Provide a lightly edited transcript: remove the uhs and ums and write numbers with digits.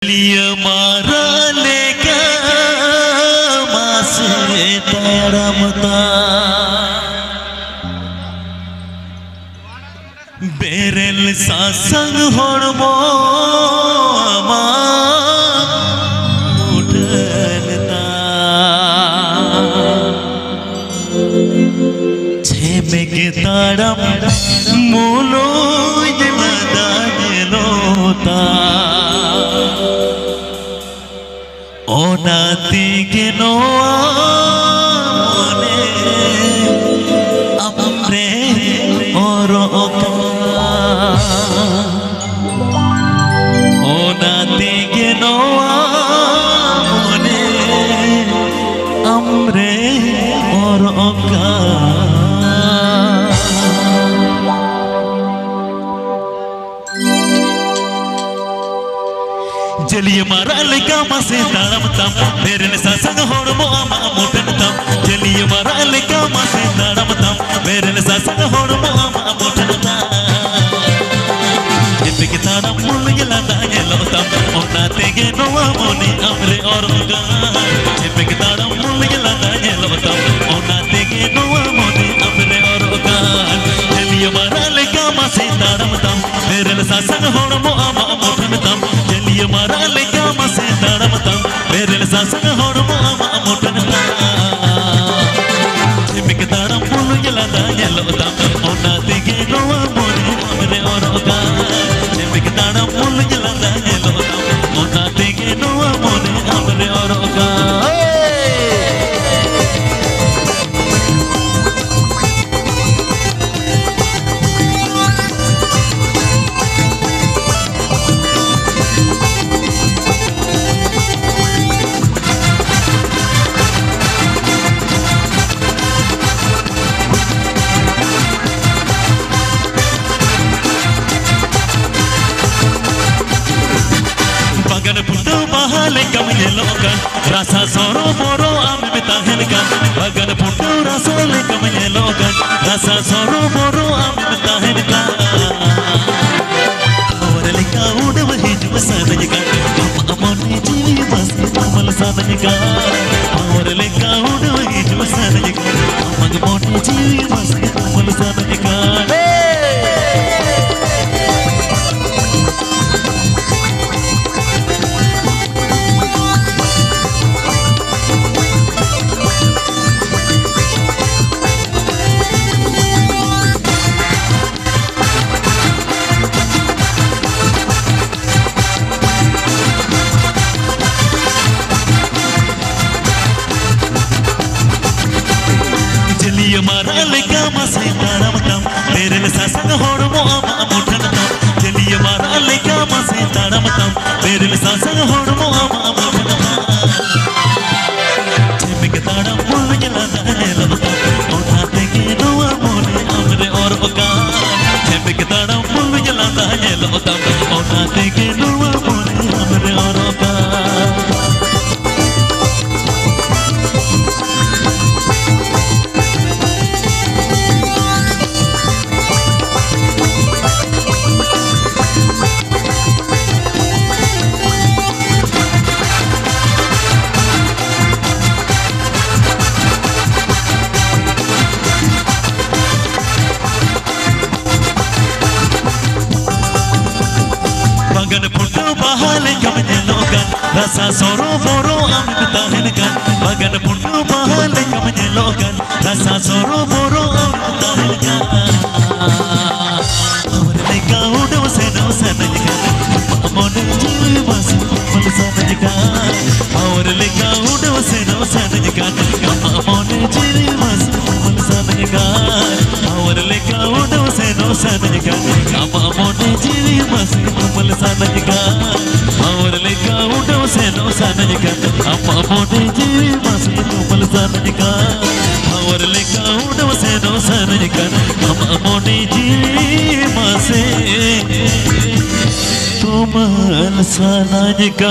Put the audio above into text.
Jeliya maraleka masih taramta berel sasang hormo ama udalta chemek taram mulo jelada jelota onati genoa mone amre oroka onati genoa mone amre oroka Jeliya maraleka masih taramtam berel sasang hormo ama mutantam Jeliya maraleka masih taramtam berel sasang hormo ama mutantam Jepik taram mul gelanda gelotam onate genoa mone amre oroga Jepik taram mul gelanda gelotam onate genoa mone amre oroga Jeliya maraleka masih taramtam berel sasang hormo ama mutantam Jeliya maraleka masih taramtam berel sasang hormo ama mutantam Jepik taram mul gelanda gelotam onate genoa mone amre oroga Jepik taram mul gelanda gelotam onate genoa mone amre oroga Bagan putu bahale kam yelokan rasa soro moro ame betahenkan Bagan putu rasa le kam yelokan rasa soro moro ame betahenkan Aur leka udam hijab sanajkan amone jivi bas amal sanajkan Aur leka udam hijab sanajkan amone jivi bas amal sanajkan Jeliya maraleka masih taramtam berel sasang hormo ama mutantam Jeliya maraleka masih taramtam berel sasang hormo ama mutantam Jepik taram mul gelanda gelotam onate genoa mone amre oroga Jepik taram mul gelanda gelotam onate genoa mone amre oroga Bagan putu bahale kam yelokan rasa soro moro ame betahenkan Bagan putu bahale kam yelokan rasa soro moro ame betahenkan Aur leka udam seno sanajkan amone jivi bas amal sanajkan Aur leka udam seno sanajkan amone jivi bas amal sanajkan Aur leka udam seno sanajkan amone jivi bas amal sanajkan Aur leka udam seno sanajkan amone jivi bas amal sanajkan Aur leka udam seno sanajkan amone jivi bas amal sanajkan